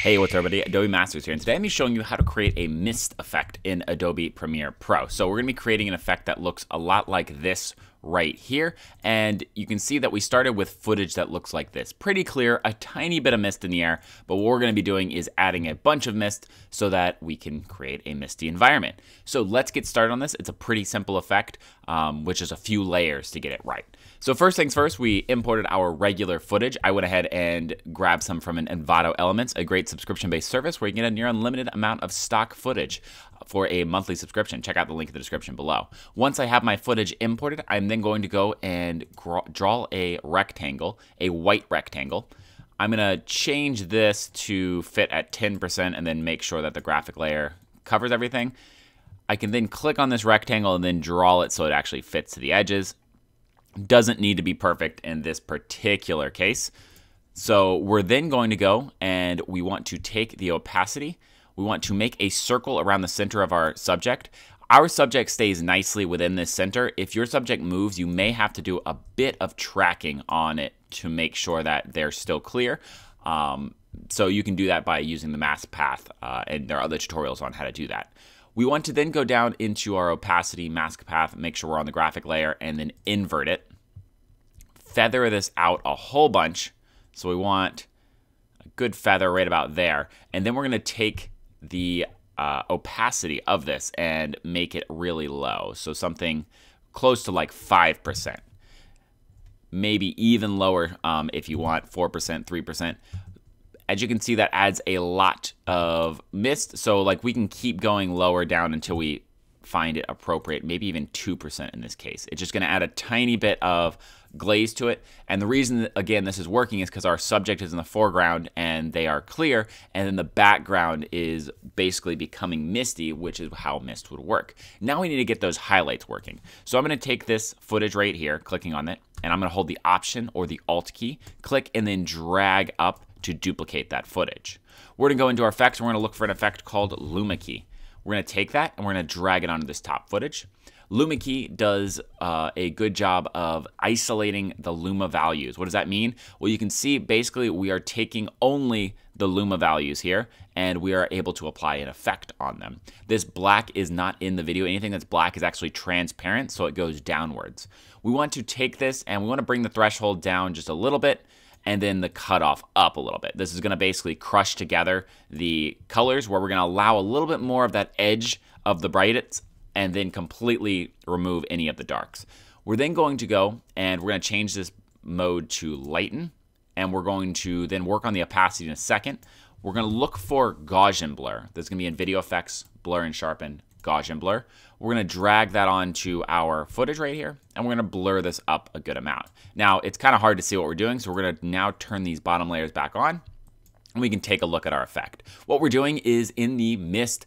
Hey, what's up, everybody? Adobe Masters here, and today I'm going to be showing you how to create a mist effect in Adobe Premiere Pro. So we're going to be creating an effect that looks a lot like this right here, and you can see that we started with footage that looks like this. Pretty clear, a tiny bit of mist in the air, but what we're going to be doing is adding a bunch of mist so that we can create a misty environment. So let's get started on this. It's a pretty simple effect, which is a few layers to get it right. So first things first, we imported our regular footage. I went ahead and grabbed some from an Envato Elements, a great subscription-based service where you can get a near unlimited amount of stock footage for a monthly subscription. Check out the link in the description below. Once I have my footage imported, I'm then going to go and draw a rectangle, a white rectangle. I'm going to change this to fit at 10% and then make sure that the graphic layer covers everything. I can then click on this rectangle and then draw it so it actually fits to the edges. Doesn't need to be perfect in this particular case. So we're then going to go and we want to take the opacity. We want to make a circle around the center of our subject. Our subject stays nicely within this center. If your subject moves, you may have to do a bit of tracking on it to make sure that they're still clear. So you can do that by using the mask path, and there are other tutorials on how to do that. We want to then go down into our opacity mask path, make sure we're on the graphic layer, and then invert it. Feather this out a whole bunch. So we want a good feather right about there. And then we're going to take the opacity of this and make it really low. So something close to like 5%. Maybe even lower if you want 4%, 3%. As you can see, that adds a lot of mist. So like we can keep going lower down until we find it appropriate, maybe even 2% in this case. It's just going to add a tiny bit of glaze to it. And the reason that, again, this is working is because our subject is in the foreground and they are clear, and then the background is basically becoming misty, which is how mist would work. Now we need to get those highlights working. So I'm going to take this footage right here, clicking on it, and I'm going to hold the Option or the Alt key, click, and then drag up to duplicate that footage. We're going to go into our effects, and we're going to look for an effect called Luma Key. We're going to take that and we're going to drag it onto this top footage. Luma Key does a good job of isolating the Luma values. What does that mean? Well, you can see basically we are taking only the Luma values here and we are able to apply an effect on them. This black is not in the video. Anything that's black is actually transparent, so it goes downwards. We want to take this and we want to bring the threshold down just a little bit, and then the cutoff up a little bit. This is going to basically crush together the colors, where we're going to allow a little bit more of that edge of the brightest and then completely remove any of the darks. We're then going to go and we're going to change this mode to lighten, and we're going to then work on the opacity in a second. We're going to look for Gaussian blur. That's going to be in Video Effects, Blur and Sharpen, Gaussian blur. We're going to drag that onto our footage right here, and we're going to blur this up a good amount. Now, it's kind of hard to see what we're doing, so we're going to now turn these bottom layers back on, and we can take a look at our effect. What we're doing is in the mist,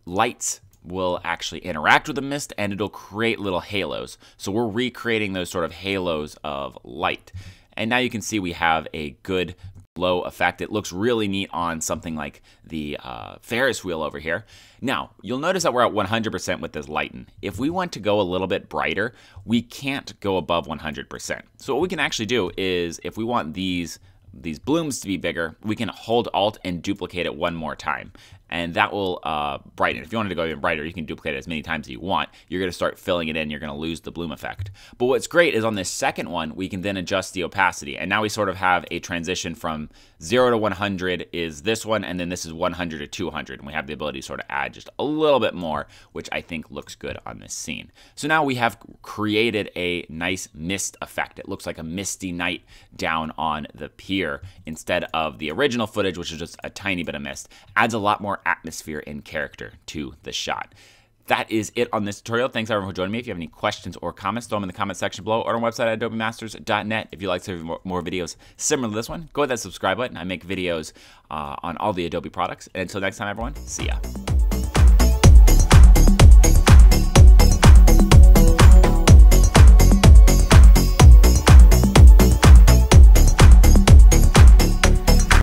lights will actually interact with the mist, and it'll create little halos. So we're recreating those sort of halos of light. And now you can see we have a good glow effect. It looks really neat on something like the Ferris wheel over here. Now, you'll notice that we're at 100% with this lighten. If we want to go a little bit brighter, we can't go above 100%. So what we can actually do is, if we want these blooms to be bigger, we can hold Alt and duplicate it one more time, and that will brighten it. If you wanted to go even brighter, you can duplicate it as many times as you want. You're going to start filling it in. You're going to lose the bloom effect. But what's great is on this second one, we can then adjust the opacity, and now we sort of have a transition from 0 to 100 is this one, and then this is 100 to 200, and we have the ability to sort of add just a little bit more, which I think looks good on this scene. So now we have created a nice mist effect. It looks like a misty night down on the pier instead of the original footage, which is just a tiny bit of mist. Adds a lot more atmosphere and character to the shot. That is it on this tutorial. Thanks everyone for joining me. If you have any questions or comments, throw them in the comment section below, or on our website at adobemasters.net. If you'd like to see more videos similar to this one, go hit that subscribe button. I make videos on all the Adobe products. And until next time, everyone, see ya.